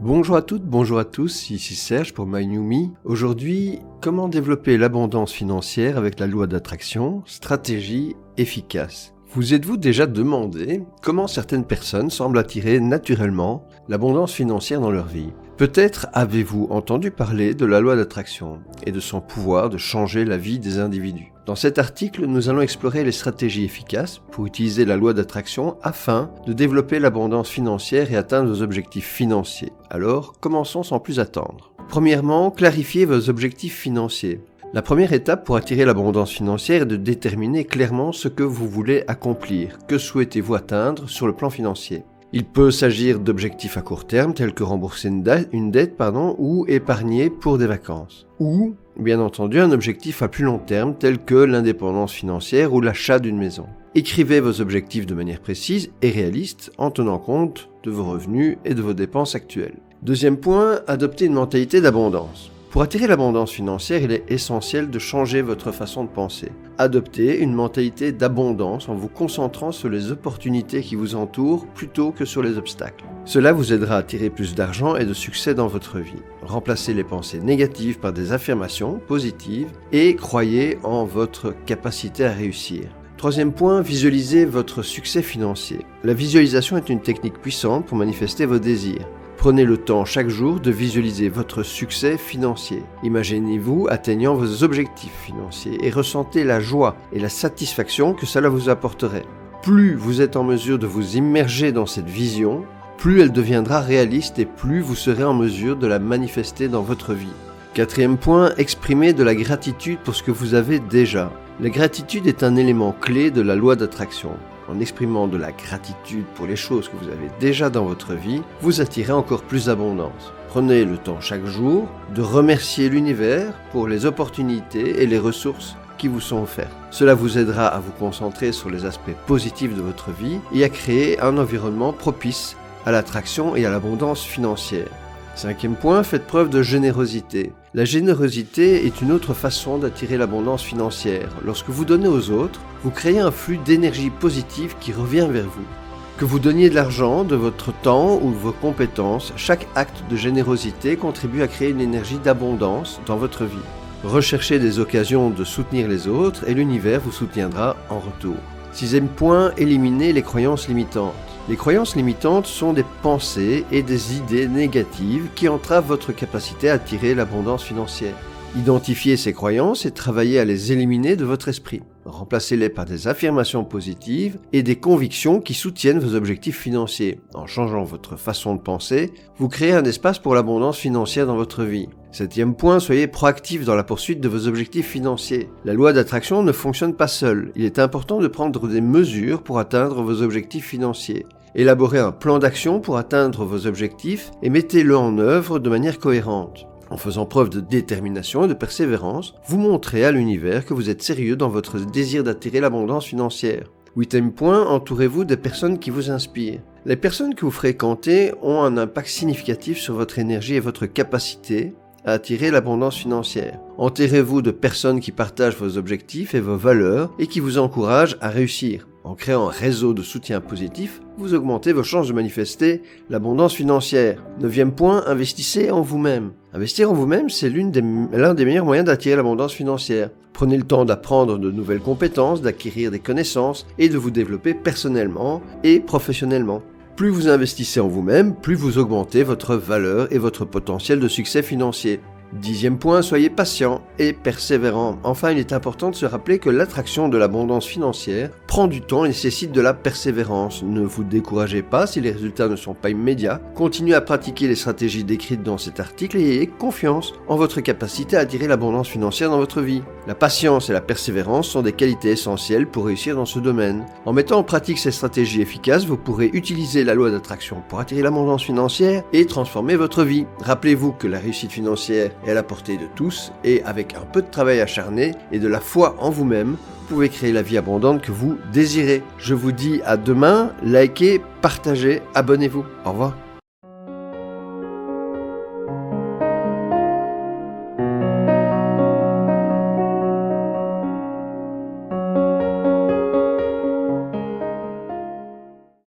Bonjour à toutes, bonjour à tous, ici Serge pour My New Me. Aujourd'hui, comment développer l'abondance financière avec la loi d'attraction, stratégie efficace. Vous êtes-vous déjà demandé comment certaines personnes semblent attirer naturellement l'abondance financière dans leur vie ? Peut-être avez-vous entendu parler de la loi d'attraction et de son pouvoir de changer la vie des individus. Dans cet article, nous allons explorer les stratégies efficaces pour utiliser la loi d'attraction afin de développer l'abondance financière et atteindre vos objectifs financiers. Alors, commençons sans plus attendre. Premièrement, clarifiez vos objectifs financiers. La première étape pour attirer l'abondance financière est de déterminer clairement ce que vous voulez accomplir. Que souhaitez-vous atteindre sur le plan financier ? Il peut s'agir d'objectifs à court terme tels que rembourser une dette ou épargner pour des vacances. Ou, bien entendu, un objectif à plus long terme tel que l'indépendance financière ou l'achat d'une maison. Écrivez vos objectifs de manière précise et réaliste en tenant compte de vos revenus et de vos dépenses actuelles. Deuxième point, adoptez une mentalité d'abondance. Pour attirer l'abondance financière, il est essentiel de changer votre façon de penser. Adoptez une mentalité d'abondance en vous concentrant sur les opportunités qui vous entourent plutôt que sur les obstacles. Cela vous aidera à attirer plus d'argent et de succès dans votre vie. Remplacez les pensées négatives par des affirmations positives et croyez en votre capacité à réussir. Troisième point, visualisez votre succès financier. La visualisation est une technique puissante pour manifester vos désirs. Prenez le temps chaque jour de visualiser votre succès financier. Imaginez-vous atteignant vos objectifs financiers et ressentez la joie et la satisfaction que cela vous apporterait. Plus vous êtes en mesure de vous immerger dans cette vision, plus elle deviendra réaliste et plus vous serez en mesure de la manifester dans votre vie. Quatrième point, exprimez de la gratitude pour ce que vous avez déjà. La gratitude est un élément clé de la loi d'attraction. En exprimant de la gratitude pour les choses que vous avez déjà dans votre vie, vous attirez encore plus d'abondance. Prenez le temps chaque jour de remercier l'univers pour les opportunités et les ressources qui vous sont offertes. Cela vous aidera à vous concentrer sur les aspects positifs de votre vie et à créer un environnement propice à l'attraction et à l'abondance financière. Cinquième point, faites preuve de générosité. La générosité est une autre façon d'attirer l'abondance financière. Lorsque vous donnez aux autres, vous créez un flux d'énergie positive qui revient vers vous. Que vous donniez de l'argent, de votre temps ou de vos compétences, chaque acte de générosité contribue à créer une énergie d'abondance dans votre vie. Recherchez des occasions de soutenir les autres et l'univers vous soutiendra en retour. Sixième point, éliminez les croyances limitantes. Les croyances limitantes sont des pensées et des idées négatives qui entravent votre capacité à attirer l'abondance financière. Identifiez ces croyances et travaillez à les éliminer de votre esprit. Remplacez-les par des affirmations positives et des convictions qui soutiennent vos objectifs financiers. En changeant votre façon de penser, vous créez un espace pour l'abondance financière dans votre vie. Septième point, soyez proactif dans la poursuite de vos objectifs financiers. La loi d'attraction ne fonctionne pas seule. Il est important de prendre des mesures pour atteindre vos objectifs financiers. Élaborez un plan d'action pour atteindre vos objectifs et mettez-le en œuvre de manière cohérente. En faisant preuve de détermination et de persévérance, vous montrez à l'univers que vous êtes sérieux dans votre désir d'attirer l'abondance financière. Huitième point, entourez-vous des personnes qui vous inspirent. Les personnes que vous fréquentez ont un impact significatif sur votre énergie et votre capacité à attirer l'abondance financière. Entourez-vous de personnes qui partagent vos objectifs et vos valeurs et qui vous encouragent à réussir. En créant un réseau de soutien positif, vous augmentez vos chances de manifester l'abondance financière. Neuvième point, investissez en vous-même. Investir en vous-même, c'est l'un des meilleurs moyens d'attirer l'abondance financière. Prenez le temps d'apprendre de nouvelles compétences, d'acquérir des connaissances et de vous développer personnellement et professionnellement. Plus vous investissez en vous-même, plus vous augmentez votre valeur et votre potentiel de succès financier. Dixième point, soyez patient et persévérant. Enfin, il est important de se rappeler que l'attraction de l'abondance financière prend du temps et nécessite de la persévérance. Ne vous découragez pas si les résultats ne sont pas immédiats. Continuez à pratiquer les stratégies décrites dans cet article et ayez confiance en votre capacité à attirer l'abondance financière dans votre vie. La patience et la persévérance sont des qualités essentielles pour réussir dans ce domaine. En mettant en pratique ces stratégies efficaces, vous pourrez utiliser la loi d'attraction pour attirer l'abondance financière et transformer votre vie. Rappelez-vous que la réussite financière est à la portée de tous et avec un peu de travail acharné et de la foi en vous-même, vous pouvez créer la vie abondante que vous désirez. Je vous dis à demain, likez, partagez, abonnez-vous. Au revoir.